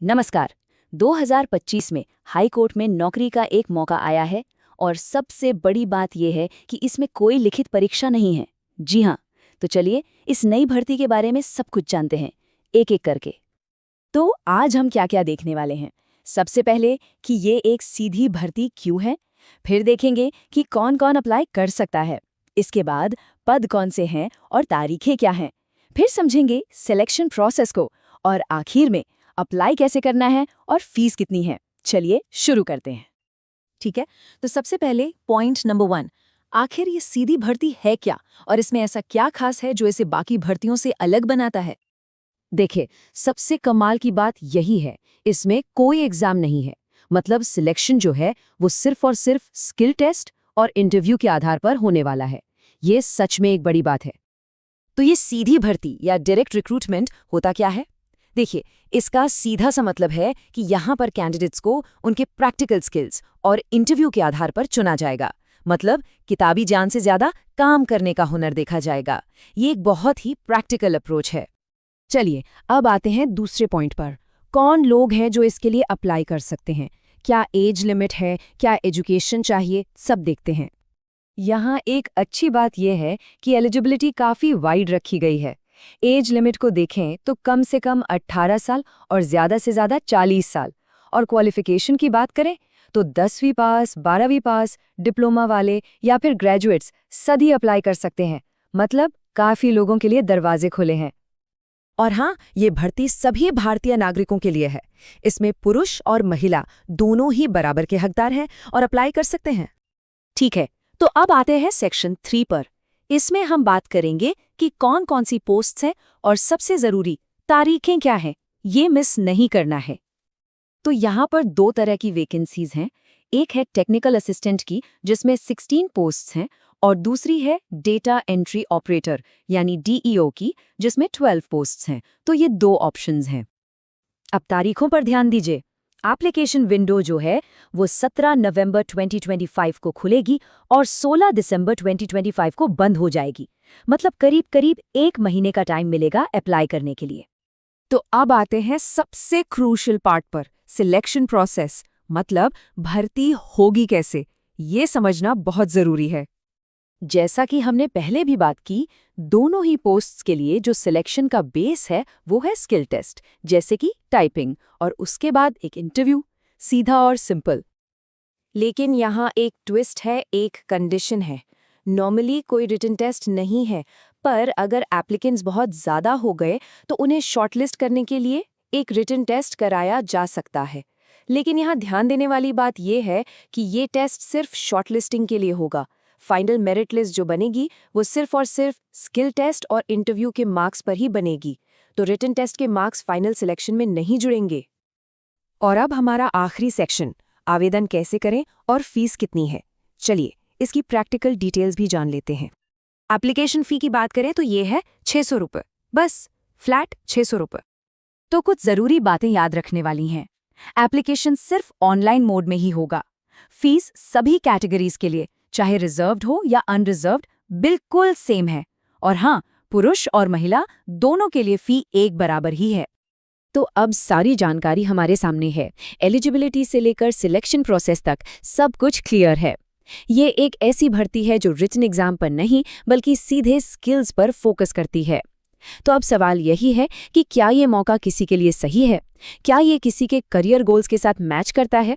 नमस्कार। 2025 में high court में नौकरी का एक मौका आया है और सबसे बड़ी बात यह है कि इसमें कोई लिखित परीक्षा नहीं है। जी हाँ, तो चलिए इस नई भर्ती के बारे में सब कुछ जानते हैं, एक एक करके। तो आज हम क्या क्या देखने वाले हैं। सबसे पहले कि ये एक सीधी भर्ती क्यों है, फिर देखेंगे कि कौन कौन अप्लाई कर सकता है, इसके बाद पद कौन से हैं और तारीखें क्या हैं, फिर समझेंगे सिलेक्शन प्रोसेस को, और आखिर में अप्लाई कैसे करना है और फीस कितनी है। चलिए शुरू करते हैं। ठीक है, तो सबसे पहले पॉइंट नंबर 1, आखिर ये सीधी भर्ती है क्या और इसमें ऐसा क्या खास है जो इसे बाकी भर्तियों से अलग बनाता है। देखिए, सबसे कमाल की बात यही है, इसमें कोई एग्जाम नहीं है। मतलब सिलेक्शन जो है वो सिर्फ और सिर्फ स्किल टेस्ट और इंटरव्यू के आधार पर होने वाला है। ये सच में एक बड़ी बात है। तो ये सीधी भर्ती या डायरेक्ट रिक्रूटमेंट होता क्या है? देखिए, इसका सीधा सा मतलब है कि यहाँ पर कैंडिडेट्स को उनके प्रैक्टिकल स्किल्स और इंटरव्यू के आधार पर चुना जाएगा। मतलब किताबी ज्ञान से ज्यादा काम करने का हुनर देखा जाएगा। ये एक बहुत ही प्रैक्टिकल अप्रोच है। चलिए अब आते हैं दूसरे पॉइंट पर। कौन लोग हैं जो इसके लिए अप्लाई कर सकते हैं, क्या एज लिमिट है, क्या एजुकेशन चाहिए, सब देखते हैं। यहाँ एक अच्छी बात यह है कि एलिजिबिलिटी काफ़ी वाइड रखी गई है। एज लिमिट को देखें तो कम से कम 18 साल और ज़्यादा से ज़्यादा 40 साल। और क्वालिफिकेशन की बात करें तो 10वीं पास, 12वीं पास, डिप्लोमा वाले या फिर ग्रेजुएट्स सभी अप्लाई कर सकते हैं। मतलब काफ़ी लोगों के लिए दरवाजे खुले हैं। और हाँ, ये भर्ती सभी भारतीय नागरिकों के लिए है। इसमें पुरुष और महिला दोनों ही बराबर के हकदार हैं और अप्लाई कर सकते हैं। ठीक है, तो अब आते हैं सेक्शन 3 पर। इसमें हम बात करेंगे कि कौन कौन सी पोस्ट्स हैं और सबसे ज़रूरी तारीखें क्या हैं, ये मिस नहीं करना है। तो यहाँ पर 2 तरह की वैकेंसीज हैं। एक है टेक्निकल असिस्टेंट की, जिसमें 16 पोस्ट्स हैं, और दूसरी है डेटा एंट्री ऑपरेटर यानी डीईओ की, जिसमें 12 पोस्ट्स हैं। तो ये 2 ऑप्शंस हैं। अब तारीखों पर ध्यान दीजिए। एप्लीकेशन विंडो जो है वो 17 नवंबर 2025 को खुलेगी और 16 दिसंबर 2025 को बंद हो जाएगी। मतलब करीब करीब 1 महीने का टाइम मिलेगा अप्लाई करने के लिए। तो अब आते हैं सबसे क्रूशियल पार्ट पर, सिलेक्शन प्रोसेस। मतलब भर्ती होगी कैसे, ये समझना बहुत ज़रूरी है। जैसा कि हमने पहले भी बात की, दोनों ही पोस्ट्स के लिए जो सिलेक्शन का बेस है वो है स्किल टेस्ट, जैसे कि टाइपिंग, और उसके बाद एक इंटरव्यू, सीधा और सिंपल। लेकिन यहाँ एक ट्विस्ट है, एक कंडीशन है। नॉर्मली कोई रिटन टेस्ट नहीं है, पर अगर एप्लीकेंट्स बहुत ज़्यादा हो गए तो उन्हें शॉर्टलिस्ट करने के लिए एक रिटन टेस्ट कराया जा सकता है। लेकिन यहाँ ध्यान देने वाली बात यह है कि ये टेस्ट सिर्फ शॉर्टलिस्टिंग के लिए होगा। फाइनल मेरिट लिस्ट जो बनेगी वो सिर्फ और सिर्फ स्किल टेस्ट और इंटरव्यू के मार्क्स पर ही बनेगी। तो रिटन टेस्ट के मार्क्स फाइनल सिलेक्शन में नहीं जुड़ेंगे। और अब हमारा आखिरी सेक्शन, आवेदन कैसे करें और फीस कितनी है। चलिए इसकी प्रैक्टिकल डिटेल्स भी जान लेते हैं। एप्लीकेशन फ़ी की बात करें तो ये है 600 रुपये, बस फ्लैट 600 रुपये। तो कुछ ज़रूरी बातें याद रखने वाली हैं। एप्लीकेशन सिर्फ ऑनलाइन मोड में ही होगा। फीस सभी कैटेगरीज के लिए, चाहे रिजर्व्ड हो या अनरिजर्व्ड, बिल्कुल सेम है। और हाँ, पुरुष और महिला दोनों के लिए फ़ी एक बराबर ही है। तो अब सारी जानकारी हमारे सामने है। एलिजिबिलिटी से लेकर सिलेक्शन प्रोसेस तक सब कुछ क्लियर है। ये एक ऐसी भर्ती है जो रिटन एग्जाम पर नहीं बल्कि सीधे स्किल्स पर फोकस करती है। तो अब सवाल यही है कि क्या ये मौका किसी के लिए सही है? क्या ये किसी के करियर गोल्स के साथ मैच करता है?